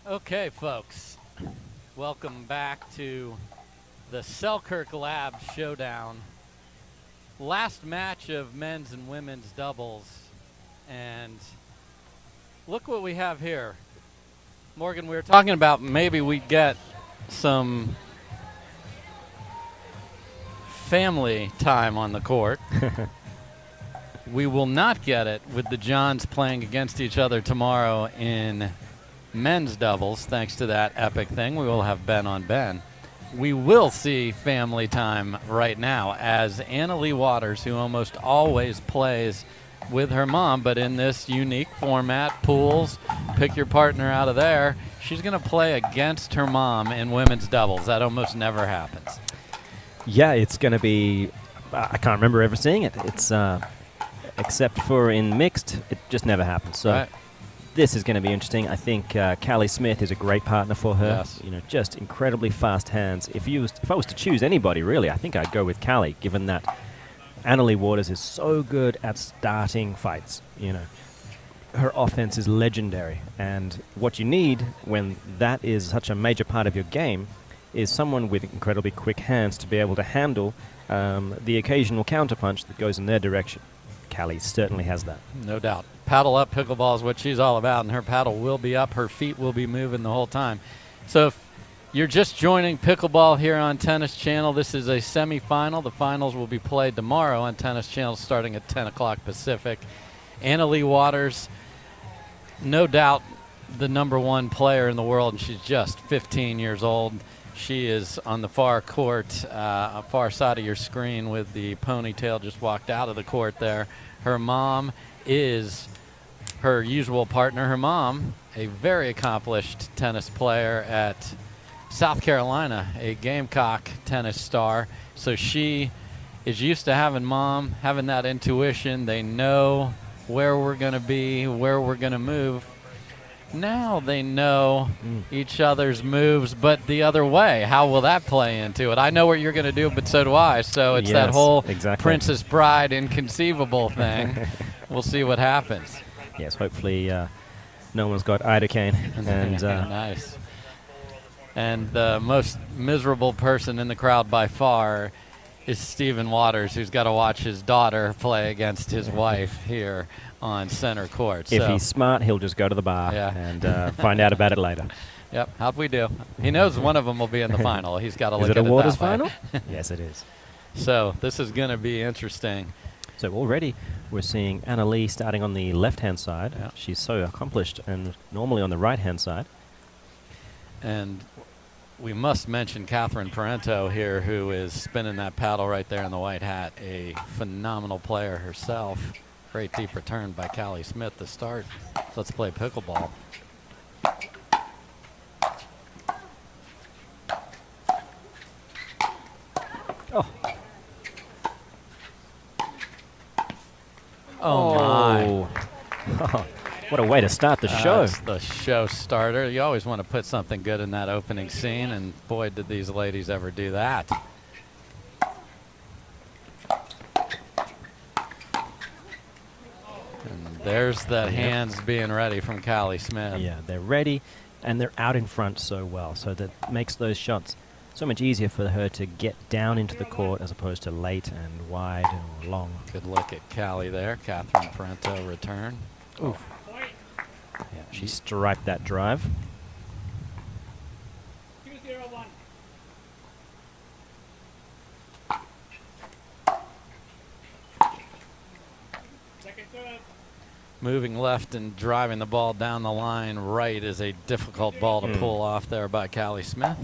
Okay, folks, welcome back to the Selkirk Lab Showdown. Last match of men's and women's doubles, and look what we have here. Morgan, we were talking about maybe we'd get some family time on the court. We will not get it with the Johns playing against each other tomorrow in men's doubles, thanks to that epic thing. We will have Ben on Ben. We will see family time right now as Leigh Waters, who almost always plays with her mom, but in this unique format, pools, pick your partner out of there, she's going to play against her mom in women's doubles. That almost never happens. Yeah, it's going to be, I can't remember ever seeing it. It's, except for in mixed, it just never happens. So. Right. This is going to be interesting. I think Callie Smith is a great partner for her. Yes. You know, just incredibly fast hands. If I was to choose anybody, really, I think I'd go with Callie, given that Leigh Waters is so good at starting fights. You know, her offense is legendary, and what you need when that is such a major part of your game is someone with incredibly quick hands to be able to handle the occasional counterpunch that goes in their direction. Callie certainly has that. No doubt. Paddle up pickleball is what she's all about, and her paddle will be up. Her feet will be moving the whole time. So if you're just joining pickleball here on Tennis Channel, this is a semifinal. The finals will be played tomorrow on Tennis Channel starting at 10 o'clock Pacific. Leigh Waters, no doubt the #1 player in the world, and she's just 15 years old. She is on the far court, far side of your screen with the ponytail, just walked out of the court there. Her mom is her usual partner. Her mom, a very accomplished tennis player at South Carolina, a Gamecock tennis star. So she is used to having mom, having that intuition. They know where we're going to be, where we're going to move. Now they know each other's moves, but the other way. How will that play into it? I know what you're going to do, but so do I. So it's that whole Princess Bride inconceivable thing. We'll see what happens. Yes, hopefully no one's got Idocaine. And nice. And the most miserable person in the crowd by far is Stephen Waters, who's got to watch his daughter play against his wife here on center court. If he's smart, he'll just go to the bar and find out about it later. Yep, how'd we do? He knows one of them will be in the final. He's got to look at it. Is it a Waters that way. final? Yes, it is. So this is going to be interesting. So already we're seeing Leigh starting on the left-hand side. Yeah. She's so accomplished and normally on the right-hand side. And we must mention C.Parenteau here, who is spinning that paddle right there in the white hat. A phenomenal player herself. Great deep return by Callie Smith to start. So let's play pickleball. Oh my. What a way to start the show. It's the show starter. You always want to put something good in that opening scene, and boy, did these ladies ever do that. And there's the hands being ready from Callie Smith. Yeah, they're ready, and they're out in front so well, so that makes those shots so much easier for her to get down into the court as opposed to late and wide and long. Good look at Callie there. C.Parenteau return. Oof. Yeah, she striped that drive. 2-0-1. Second serve. Moving left and driving the ball down the line right is a difficult ball to pull off there by Callie Smith.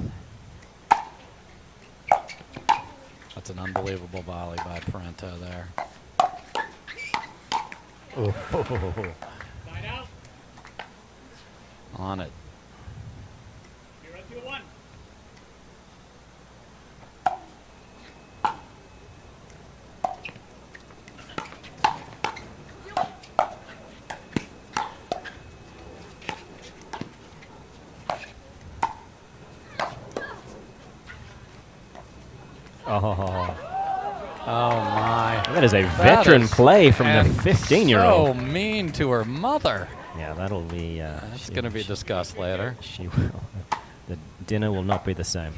That's an unbelievable volley by Parenteau there. Side out. On it. 0-2-1. Oh my. That is a veteran play from the 15-year-old. So mean to her mother. Yeah, that'll be... That's going to be discussed later. She will. The dinner will not be the same.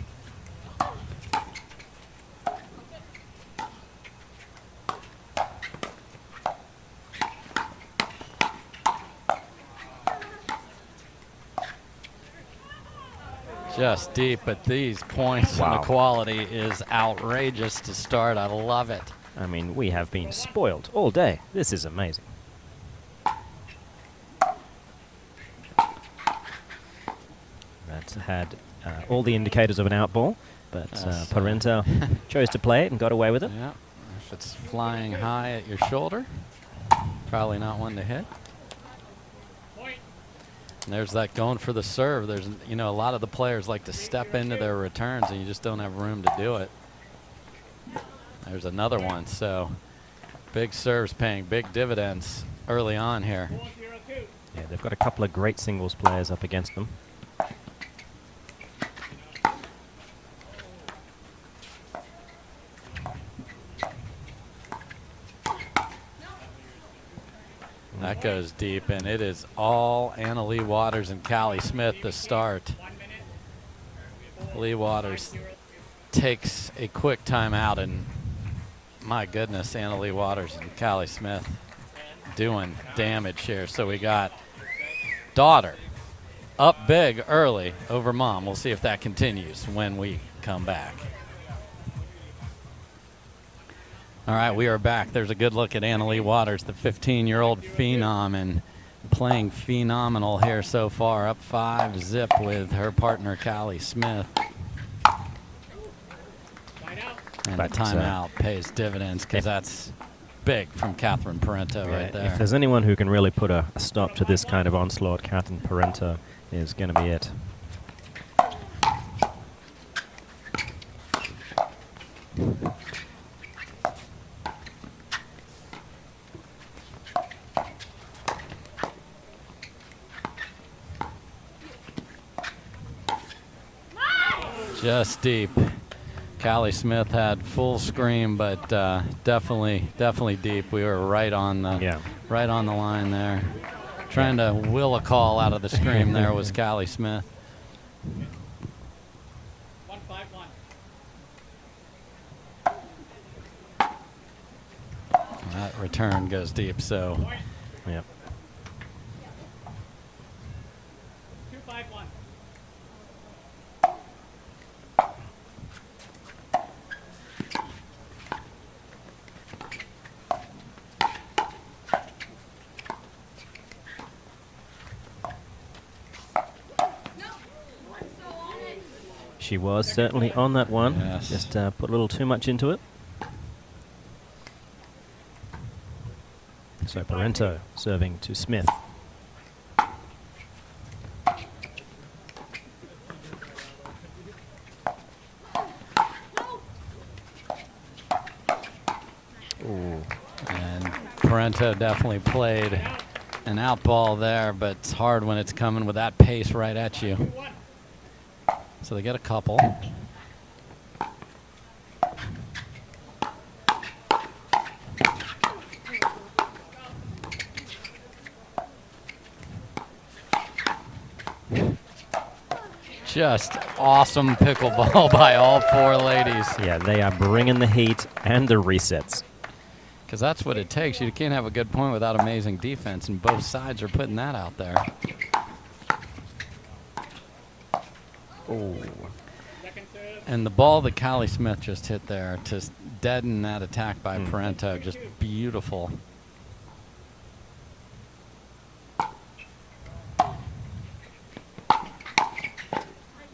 Just deep, but these points and the quality is outrageous to start. I love it. I mean, we have been spoiled all day. This is amazing. That's had all the indicators of an outball, but Parenteau chose to play it and got away with it. Yeah, if it's flying high at your shoulder, probably not one to hit. And there's that going for the serve. There's, you know, a lot of the players like to step into their returns, and you just don't have room to do it. There's another one. So big serves paying big dividends early on here. Yeah, they've got a couple of great singles players up against them. That goes deep, and it is all Leigh Waters and Callie Smith to start. Leigh Waters takes a quick timeout, and my goodness, Leigh Waters and Callie Smith doing damage here. So we got daughter up big early over mom. We'll see if that continues when we come back. All right, we are back. There's a good look at Leigh Waters, the 15-year-old phenom, and playing phenomenal here so far. Up 5-zip with her partner, Callie Smith. And the timeout pays dividends because that's big from Catherine Parenteau right there. If there's anyone who can really put a stop to this kind of onslaught, Catherine Parenteau is going to be it. Just deep. Callie Smith had full scream, but definitely deep. We were right on the line there. Trying to will a call out of the scream there was Callie Smith. 1-5-1. That return goes deep, so. Yep. 2-5-1. She was certainly on that one. Yes. Just put a little too much into it. So Parenteau serving to Smith. Ooh. And Parenteau definitely played an out ball there, but it's hard when it's coming with that pace right at you. So they get a couple. Just awesome pickleball by all four ladies. Yeah, they are bringing the heat and the resets. Because that's what it takes. You can't have a good point without amazing defense, and both sides are putting that out there. Oh. And the ball that Callie Smith just hit there to deaden that attack by Parenteau, just beautiful.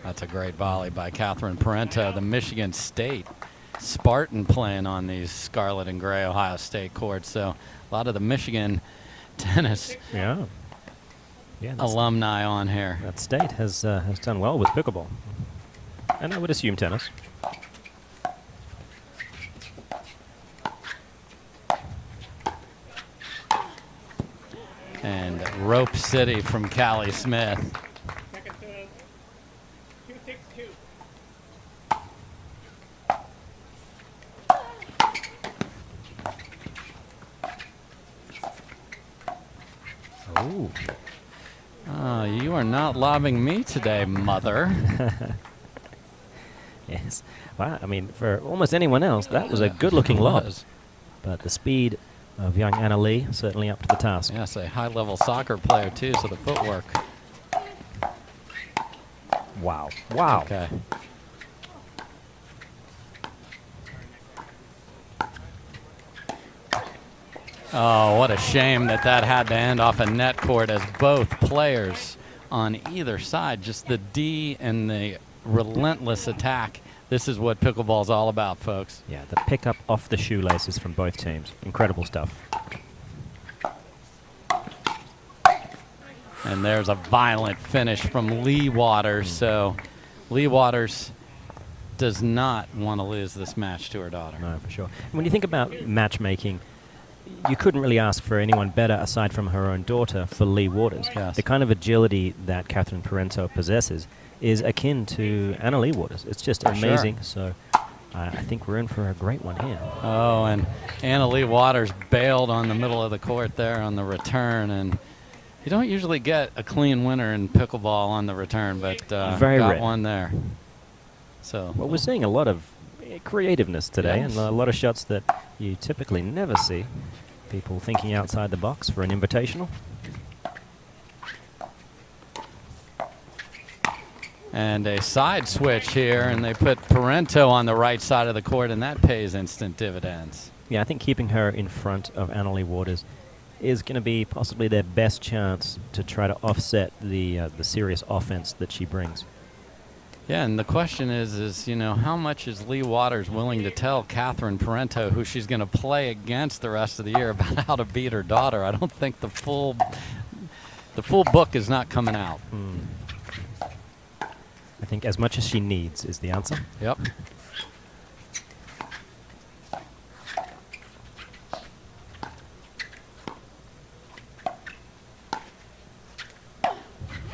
That's a great volley by Catherine Parenteau, the Michigan State Spartan playing on these scarlet and gray Ohio State courts. So a lot of the Michigan tennis alumni on here. That state has done well with pickleball, and I would assume tennis. And Rope City from Callie Smith. Second serve. 2-6-2. Ooh. Oh, you are not lobbing me today, mother. Yes. Wow, I mean, for almost anyone else, that was a good-looking lob. But the speed of young Anna Leigh certainly up to the task. Yes, a high-level soccer player, too, so the footwork. Wow. Wow. Okay. Oh, what a shame that had to end off a net court as both players on either side, just the D and the relentless attack. This is what pickleball's all about, folks. Yeah, the pickup off the shoelaces from both teams. Incredible stuff. And there's a violent finish from Leigh Waters. So Leigh Waters does not want to lose this match to her daughter. No, for sure. And when you think about matchmaking, you couldn't really ask for anyone better aside from her own daughter for Leigh Waters. Yes. The kind of agility that C.Parenteau possesses is akin to Anna Leigh Waters. It's just amazing. Sure. So I think we're in for a great one here. Oh, and Anna Leigh Waters bailed on the middle of the court there on the return, and you don't usually get a clean winner in pickleball on the return, but Very got rare. one there. So Well, we're seeing a lot of creativeness today, Yes. and a lot of shots that you typically never see. People thinking outside the box for an invitational. and a side switch here, and they put Parenteau on the right side of the court, and that pays instant dividends. Yeah, I think keeping her in front of Anna Leigh Waters is going to be possibly their best chance to try to offset the serious offense that she brings. Yeah, and the question is, you know, how much is Leigh Waters willing to tell C.Parenteau, who she's going to play against the rest of the year, about how to beat her daughter? I don't think the full book is not coming out. I think as much as she needs is the answer. Yep.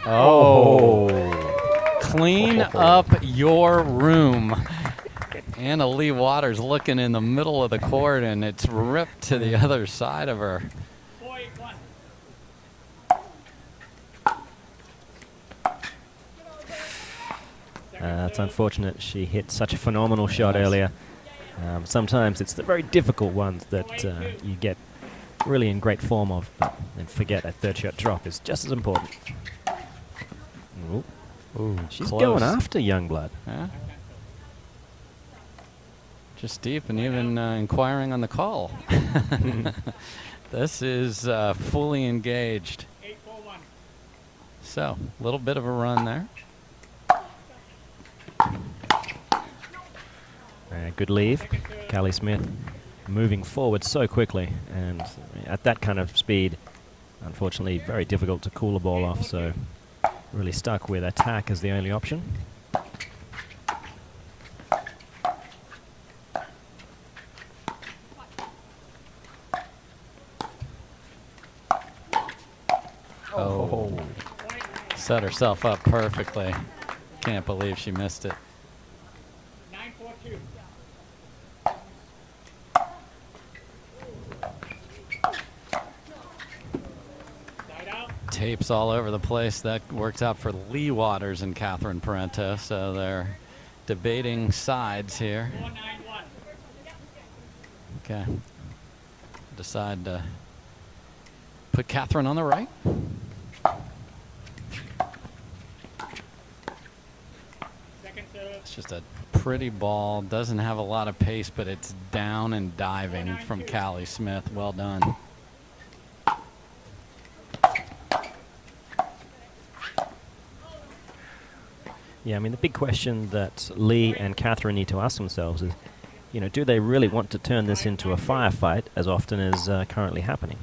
Oh. Clean up your room. Anna Leigh Waters looking in the middle of the court, and it's ripped to the other side of her. 4-8-1. That's unfortunate. She hit such a phenomenal shot Yes. earlier. Sometimes it's the very difficult ones that you get really in great form of, but then forget a third shot drop is just as important. Ooh. Ooh, She's close. going after Youngblood. Yeah. Just deep and even inquiring on the call. This is fully engaged. 8-4-1. So, a little bit of a run there. Good leave. Callie Smith moving forward so quickly, and at that kind of speed, unfortunately, very difficult to cool the ball off, so really stuck with attack as the only option. Oh. Set herself up perfectly. Can't believe she missed it. 9-4-2. Side out. Tapes all over the place. That works out for Leigh Waters and C.Parenteau, so they're debating sides here. 4-9-1. Okay. Decide to put Catherine on the right. Second serve. It's just a pretty ball. Doesn't have a lot of pace, but it's down and diving from Callie Smith. Well done. Yeah, I mean, the big question that Leigh and Catherine need to ask themselves is, you know, do they really want to turn this into a firefight as often as currently happening?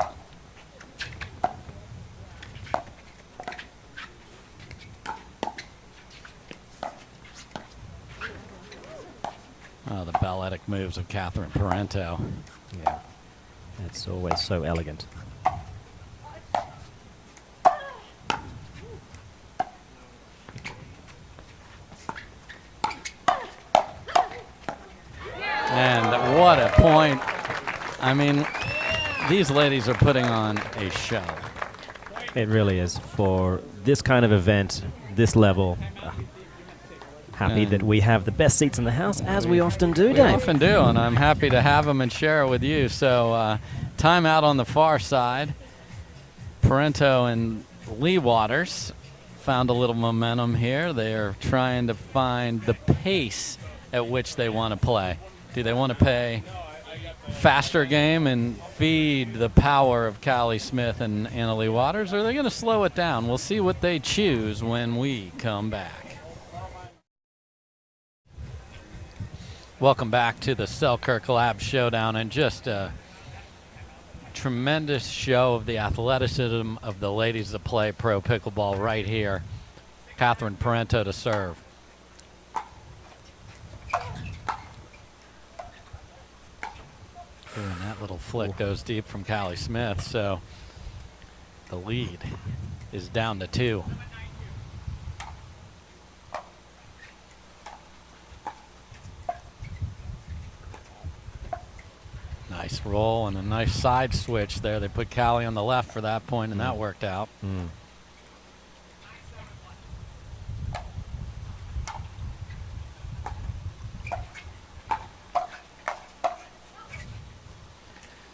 Oh, the balletic moves of C.Parenteau. Yeah, it's always so elegant. And what a point. I mean, these ladies are putting on a show. It really is. For this kind of event, this level, happy that we have the best seats in the house, as we often do, We Dave. often do, and I'm happy to have them and share it with you. So timeout on the far side. Parenteau and Leigh Waters found a little momentum here. They're trying to find the pace at which they want to play. Do they want to play faster game and feed the power of Callie Smith and Leigh Waters, or are they going to slow it down? We'll see what they choose when we come back. Welcome back to the Selkirk Lab Showdown, and just a tremendous show of the athleticism of the ladies that play pro pickleball right here. C.Parenteau to serve. And that little flick goes deep from Callie Smith, so the lead is down to 2. Nice roll and a nice side switch there. They put Callie on the left for that point, and that worked out.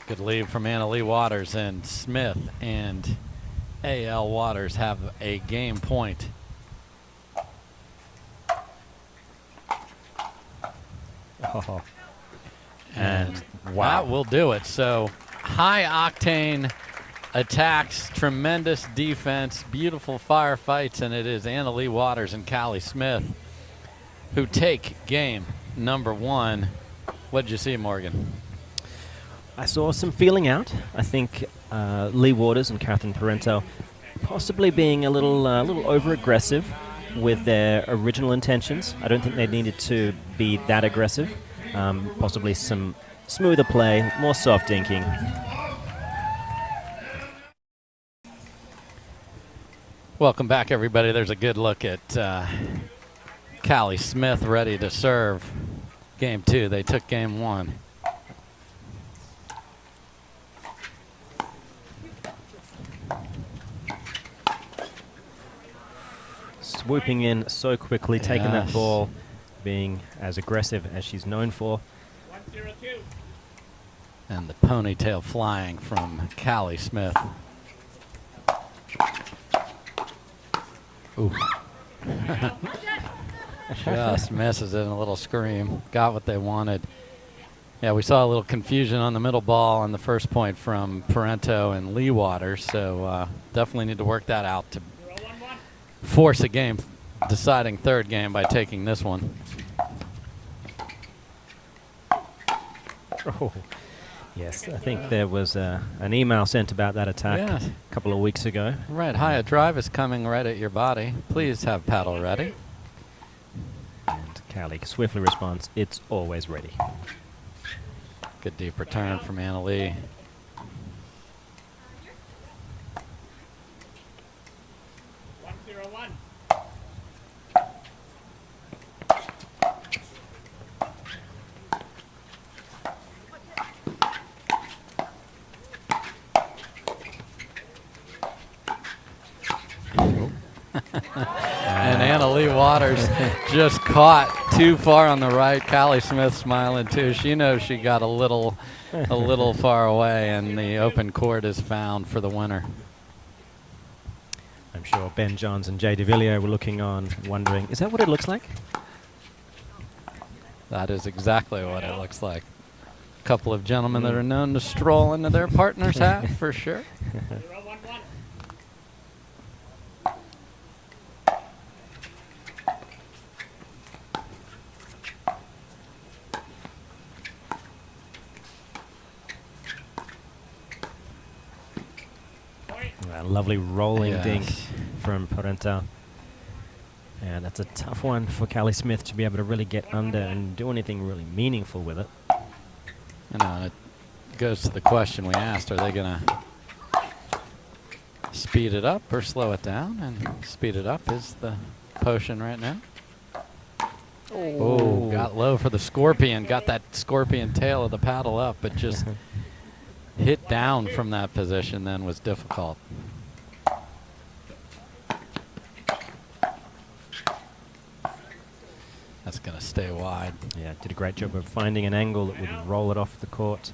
Good lead from Leigh Waters, and Smith and A.L. Waters have a game point. Oh. And wow. that will do it. So high octane attacks, tremendous defense, beautiful firefights, and it is Leigh Waters and Callie Smith who take game number 1. What did you see, Morgan? I saw some feeling out. I think Leigh Waters and C.Parenteau possibly being a little over-aggressive with their original intentions. I don't think they needed to be that aggressive. Possibly some smoother play, more soft dinking. Welcome back, everybody. There's a good look at Callie Smith ready to serve game 2. They took game 1. Swooping in so quickly, taking that ball, being as aggressive as she's known for. 102. And the ponytail flying from Callie Smith. Ooh. Just misses it in a little scream. Got what they wanted. Yeah, we saw a little confusion on the middle ball on the first point from Parenteau and Leigh Waters, so definitely need to work that out to force a game, deciding third game by taking this one. Oh. Yes, I think there was an email sent about that attack a couple of weeks ago. Right, hi, a drive is coming right at your body. Please have paddle ready. And Callie swiftly responds, "It's always ready." Good deep return from Leigh. And Leigh Waters just caught too far on the right. Callie Smith smiling too. She knows she got a little far away, and the open court is found for the winner. I'm sure Ben Johns and Jay DeVillio were looking on, wondering, is that what it looks like? That is exactly what it looks like. A couple of gentlemen that are known to stroll into their partner's hat, for sure. A lovely rolling dink from Parenteau. And that's a tough one for Callie Smith to be able to really get under and do anything really meaningful with it. And it goes to the question we asked, are they going to speed it up or slow it down? And speed it up is the potion right now. Oh, got low for the scorpion. Got that scorpion tail of the paddle up, but just hit down from that position then was difficult. That's going to stay wide. Yeah, did a great job of finding an angle that would roll it off the court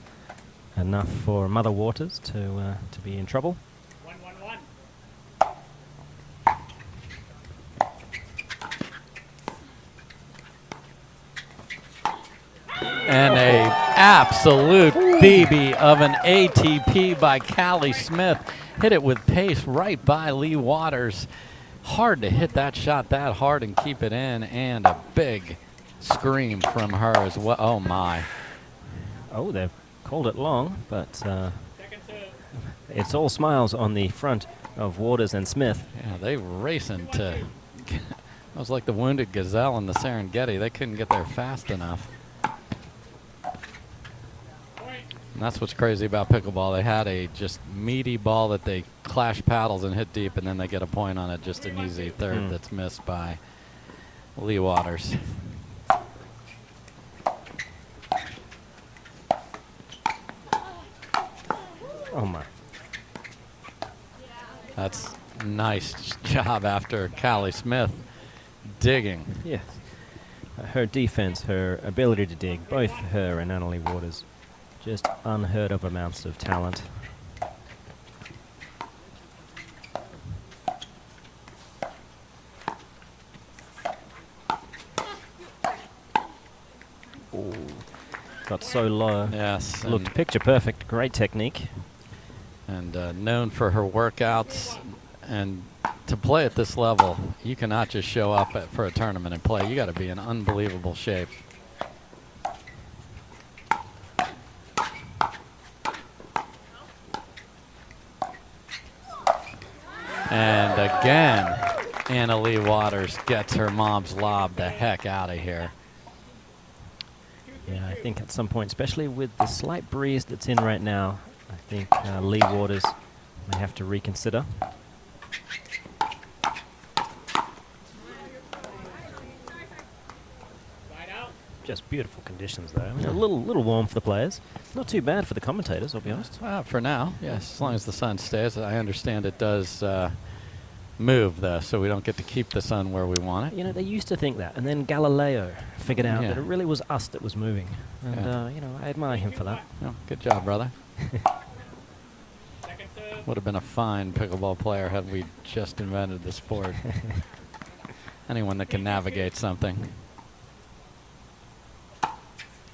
enough for Mother Waters to be in trouble. 1-1-1. And a absolute BB of an ATP by Callie Smith. Hit it with pace right by Leigh Waters. Hard to hit that shot that hard and keep it in, and a big scream from her as well. Oh my. Oh, they've called it long, but Second serve. it's all smiles on the front of Waters and Smith. Yeah, they racing to. It was like the wounded gazelle in the Serengeti. They couldn't get there fast enough. And that's what's crazy about pickleball. They had a just meaty ball that they clash paddles and hit deep, and then they get a point on it. Just an easy third that's missed by Leigh Waters. Oh my. That's nice job after Callie Smith digging. Yes. Her defense, her ability to dig, both her and Annalie Waters, just unheard of amounts of talent. Ooh. Got so low. Yes. Looked picture perfect. Great technique. And known for her workouts. And to play at this level, you cannot just show up for a tournament and play. You got to be in unbelievable shape. And again, Annalie Waters gets her mom's lob the heck out of here. Yeah, I think at some point, especially with the slight breeze that's in right now, I think Leigh Waters may have to reconsider. Side out. Just beautiful conditions, though. A little warm for the players. Not too bad for the commentators, I'll be honest. For now, yes, as long as the sun stays. I understand it does move, though, so we don't get to keep the sun where we want it. You know, they used to think that, and then Galileo figured out Yeah. that it really was us that was moving. And, Yeah. you know, I admire him for that. Oh, good job, brother. Second serve. Would have been a fine pickleball player had we just invented the sport. Anyone that can navigate something.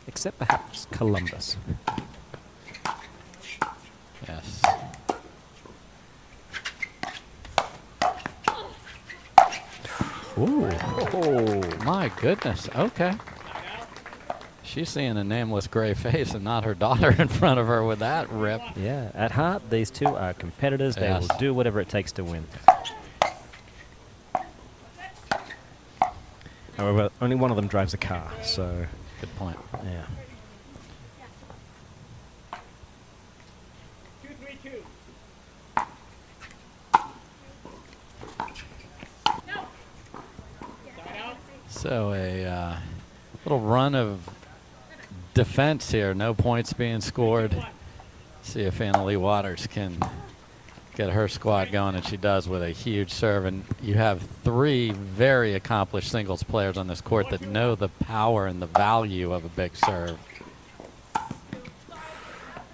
Except perhaps Columbus. Yes. Ooh. Oh, my goodness. Okay. She's seeing a nameless gray face and not her daughter in front of her with that rip. Yeah, at heart, these two are competitors. They Yes. will do whatever it takes to win. However, only one of them drives a car, so Good point. yeah. 2-3-2. Side out. So a little run of defense here. No points being scored. See if Annalie Waters can get her squad going, and she does with a huge serve. And you have three very accomplished singles players on this court that know the power and the value of a big serve.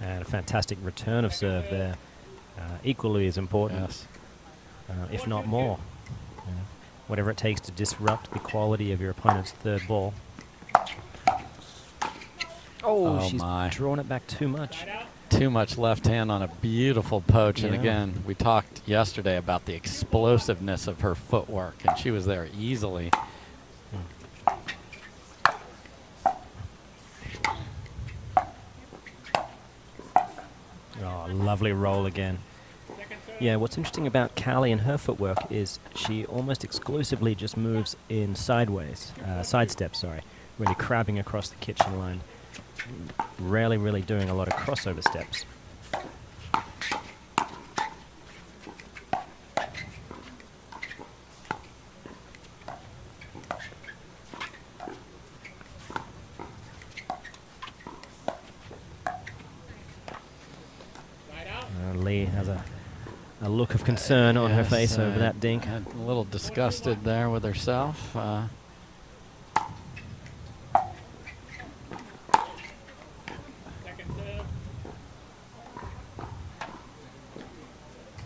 And a fantastic return of serve there. Equally as important, Yes. if not more. Whatever it takes to disrupt the quality of your opponent's third ball. Oh, she's my. drawn it back too much. Side out. Too much left hand on a beautiful poach. And Yeah. again, we talked yesterday about the explosiveness of her footwork, and she was there easily. Oh, lovely roll again. Second serve. Yeah, what's interesting about Callie and her footwork is she almost exclusively just moves in sideways, side steps, sorry, really crabbing across the kitchen line. Rarely really doing a lot of crossover steps. Side out. Leigh has a look of concern on her Yes, face over that dink. A little disgusted there with herself.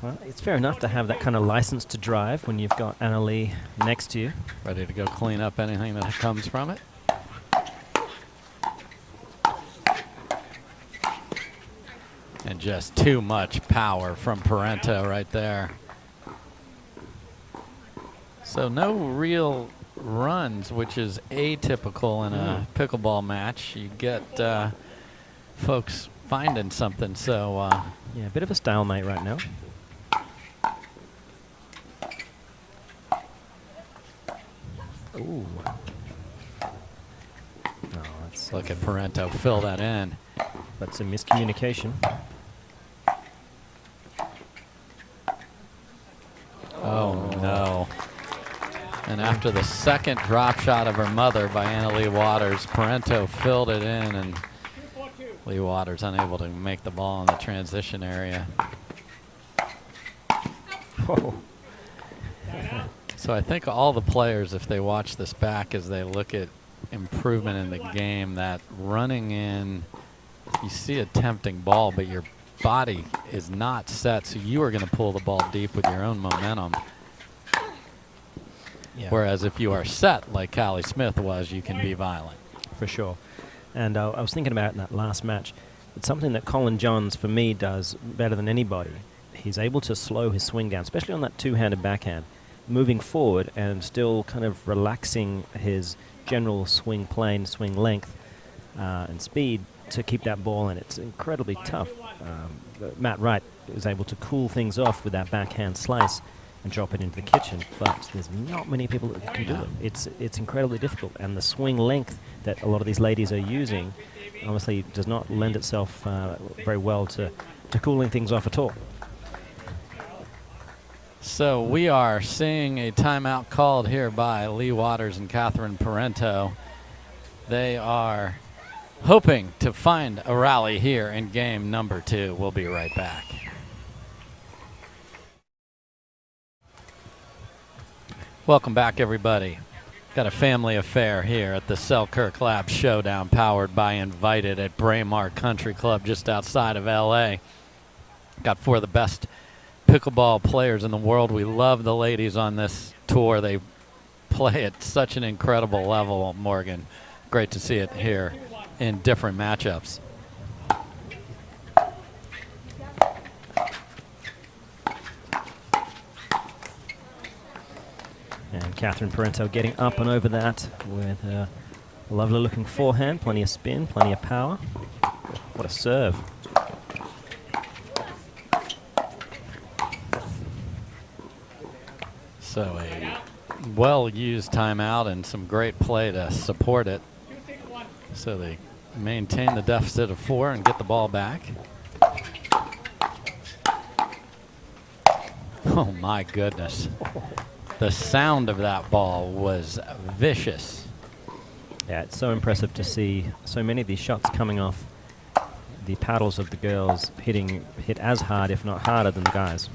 Well, it's fair enough to have that kind of license to drive when you've got Leigh next to you. Ready to go clean up anything that comes from it. And just too much power from Parenteau right there. So no real runs, which is atypical in a pickleball match. You get folks finding something. So yeah, a bit of a stalemate right now. Ooh. Oh, that's look at Parenteau fill that in. That's a miscommunication. Oh no. And after the second drop shot of her mother by Leigh Waters, Parenteau filled it in, and Leigh Waters unable to make the ball in the transition area. Oh. So I think all the players, if they watch this back as they look at improvement in the game, that running in, you see a tempting ball, but your body is not set, so you are going to pull the ball deep with your own momentum. Yeah. Whereas if you are set like Callie Smith was, you can be violent. For sure. And I was thinking about it in that last match. It's something that Colin Johns, for me, does better than anybody. He's able to slow his swing down, especially on that two-handed backhand, moving forward and still kind of relaxing his general swing plane, swing length, and speed to keep that ball in. It's incredibly tough. Matt Wright is able to cool things off with that backhand slice and drop it into the kitchen, but there's not many people that can do it. It's incredibly difficult, and the swing length that a lot of these ladies are using obviously does not lend itself very well to cooling things off at all. So we are seeing a timeout called here by Leigh Waters and Catherine Parenteau. They are hoping to find a rally here in game number 2. We'll be right back. Welcome back, everybody. Got a family affair here at the Selkirk Lab Showdown, powered by Invited at Braemar Country Club just outside of LA. Got 4 of the best pickleball players in the world. We love the ladies on this tour. They play at such an incredible level, Morgan. Great to see it here in different matchups. And Catherine Parenteau getting up and over that with a lovely looking forehand, plenty of spin, plenty of power. What a serve. So a well-used timeout and some great play to support it. So they maintain the deficit of 4 and get the ball back. Oh my goodness. The sound of that ball was vicious. Yeah, it's so impressive to see so many of these shots coming off the paddles of the girls hit as hard, if not harder, than the guys.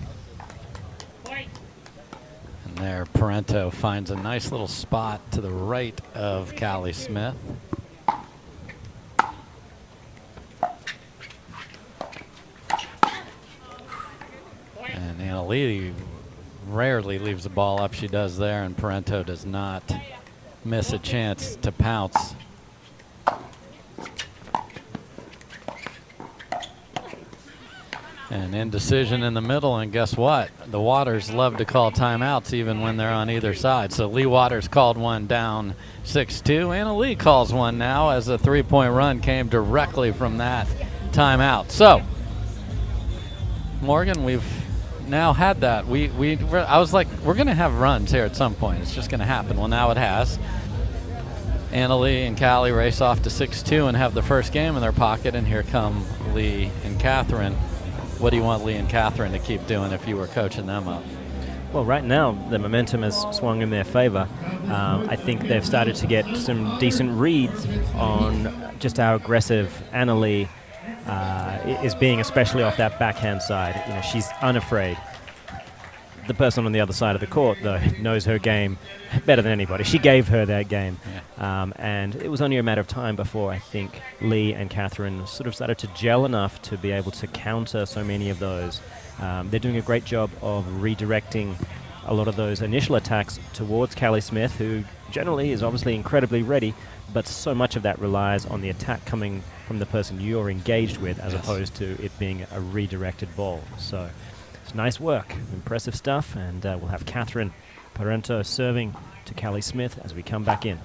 And there, Parenteau finds a nice little spot to the right of Callie Smith. And Leigh rarely leaves the ball up. She does there, and Parenteau does not miss a chance to pounce. An indecision in the middle, and guess what? The Waters love to call timeouts even when they're on either side. So Leigh Waters called one down 6-2. Leigh calls one now as a 3-point run came directly from that timeout. So, Morgan, we've now had that. I was like, we're going to have runs here at some point. It's just going to happen. Well, now it has. Leigh and Callie race off to 6-2 and have the first game in their pocket, and here come Leigh and Catherine. What do you want Leigh and Catherine to keep doing if you were coaching them up? Well, right now, the momentum has swung in their favor. I think they've started to get some decent reads on just how aggressive Leigh is being, especially off that backhand side. You know, she's unafraid. The person on the other side of the court, though, knows her game better than anybody. She gave her that game. Yeah. And it was only a matter of time before I think Leigh and Catherine sort of started to gel enough to be able to counter so many of those They're doing a great job of redirecting a lot of those initial attacks towards Callie Smith, who generally is obviously incredibly ready, but so much of that relies on the attack coming from the person you're engaged with as opposed to it being a redirected ball. So it's nice work, impressive stuff, and we'll have C.Parenteau serving to Callie Smith as we come back in.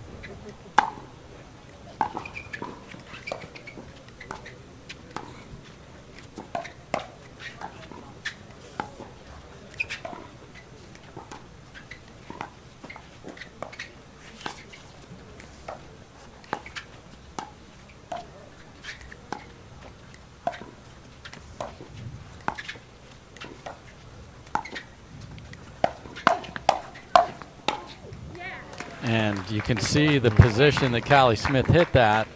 And you can see the position that Callie Smith hit that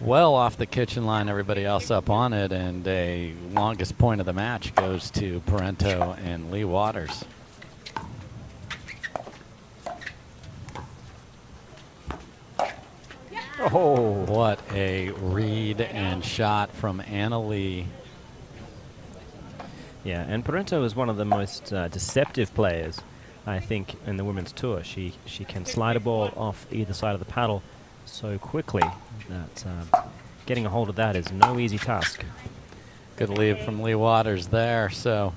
well off the kitchen line, everybody else up on it, and a longest point of the match goes to Parenteau and Leigh Waters. Oh, what a read and shot from Leigh. Yeah, and Parenteau is one of the most deceptive players, I think, in the women's tour. She can slide a ball off either side of the paddle so quickly that getting a hold of that is no easy task. Good lead from Leigh Waters there. So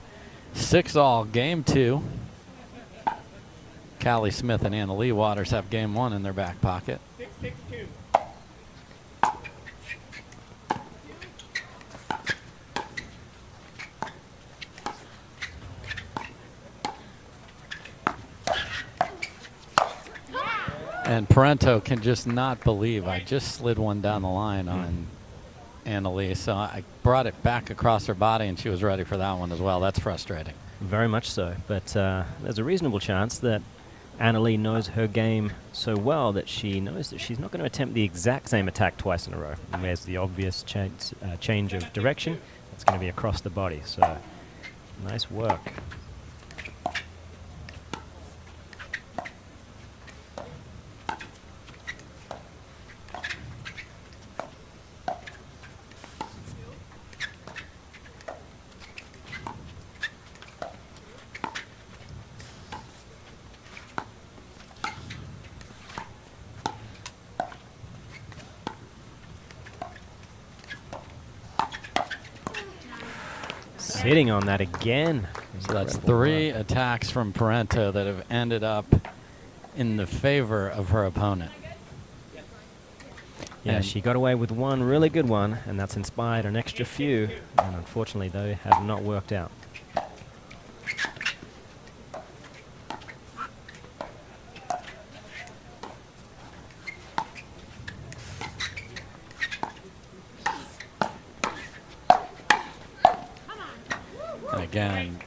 6-all game 2. Callie Smith and Leigh Waters have game 1 in their back pocket. 6-6-2. And Parenteau can just not believe I just slid one down the line on Leigh. So I brought it back across her body, and she was ready for that one as well. That's frustrating. Very much so. But there's a reasonable chance that Leigh knows her game so well that she knows that she's not going to attempt the exact same attack twice in a row. And there's the obvious change of direction. It's going to be across the body. So nice work. Hitting on that again. So that's 3 attacks from Parenteau that have ended up in the favor of her opponent. Yeah, and she got away with one really good one, and that's inspired an extra few. And unfortunately, they have not worked out. Again,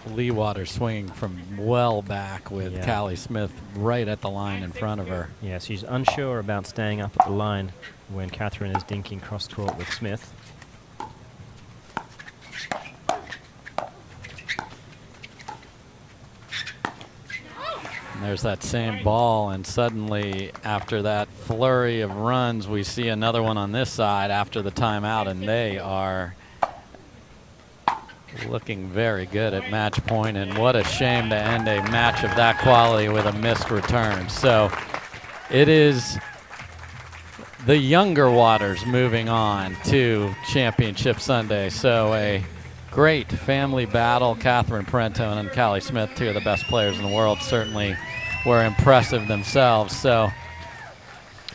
Leigh Waters swinging from well back with Callie Smith right at the line in front of her. Yeah, she's unsure about staying up at the line when Catherine is dinking cross-court with Smith. And there's that same ball, and suddenly after that flurry of runs, we see another one on this side after the timeout, and they are looking very good at match point, and what a shame to end a match of that quality with a missed return. So it is the younger Waters moving on to Championship Sunday. So a great family battle. Catherine Parenteau and Callie Smith, 2 of the best players in the world, certainly were impressive themselves. So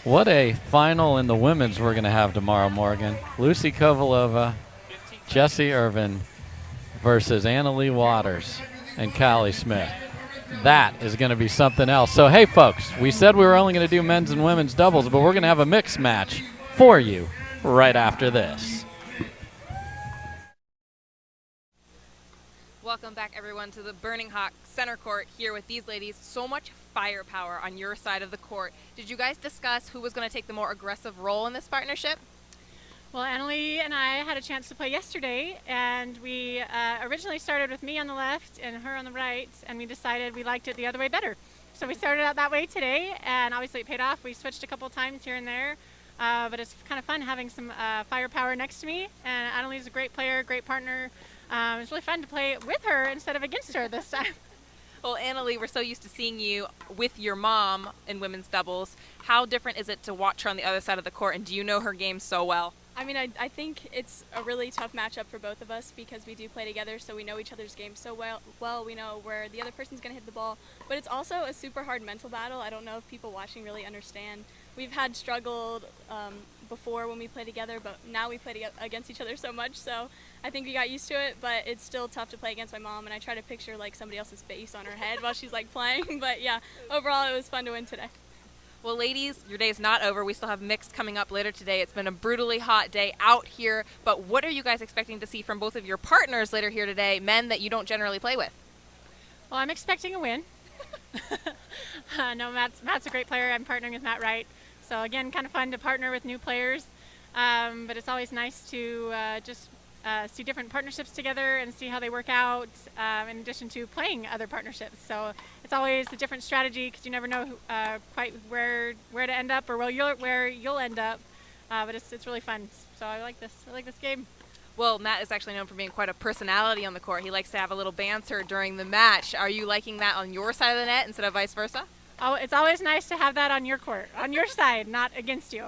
what a final in the women's we're going to have tomorrow, Morgan. Lucy Kovalova, Jessie Irvin versus Leigh Waters and Callie Smith. That is going to be something else. So, hey, folks, we said we were only going to do men's and women's doubles, but we're going to have a mixed match for you right after this. Welcome back, everyone, to the Burning Hot Center Court here with these ladies. So much firepower on your side of the court. Did you guys discuss who was going to take the more aggressive role in this partnership? Well, Annalie and I had a chance to play yesterday, and we originally started with me on the left and her on the right, and we decided we liked it the other way better. So we started out that way today, and obviously it paid off. We switched a couple times here and there, but it's kind of fun having some firepower next to me. And Annalie's a great player, great partner, It's really fun to play with her instead of against her this time. Well, Annalie, we're so used to seeing you with your mom in women's doubles. How different is it to watch her on the other side of the court, and do you know her game so well? I mean, I think it's a really tough matchup for both of us because we do play together, so we know each other's game so well. We know where the other person's going to hit the ball, but it's also a super hard mental battle. I don't know if people watching really understand. We've had struggled before when we play together, but now we play against each other so much, so I think we got used to it, but it's still tough to play against my mom, and I try to picture like somebody else's face on her head while she's like playing, but yeah, overall it was fun to win today. Well, ladies, your day is not over. We still have mixed coming up later today. It's been a brutally hot day out here, but what are you guys expecting to see from both of your partners later here today, men that you don't generally play with? Well, I'm expecting a win. No, Matt's a great player. I'm partnering with Matt Wright. So again, kind of fun to partner with new players, but it's always nice to just see different partnerships together and see how they work out, in addition to playing other partnerships. So it's always a different strategy because you never know quite where to end up or where you'll end up, but it's really fun. So I like this game. Well, Matt is actually known for being quite a personality on the court. He likes to have a little banter during the match. Are you liking that on your side of the net instead of vice versa? Oh, it's always nice to have that on your court, on your side, not against you.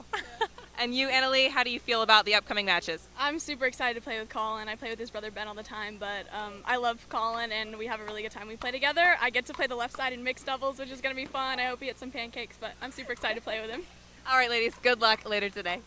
And you, Annalie, how do you feel about the upcoming matches? I'm super excited to play with Colin. I play with his brother Ben all the time, but I love Colin and we have a really good time. We play together. I get to play the left side in mixed doubles, which is going to be fun. I hope he hits some pancakes, but I'm super excited to play with him. All right, ladies, good luck later today.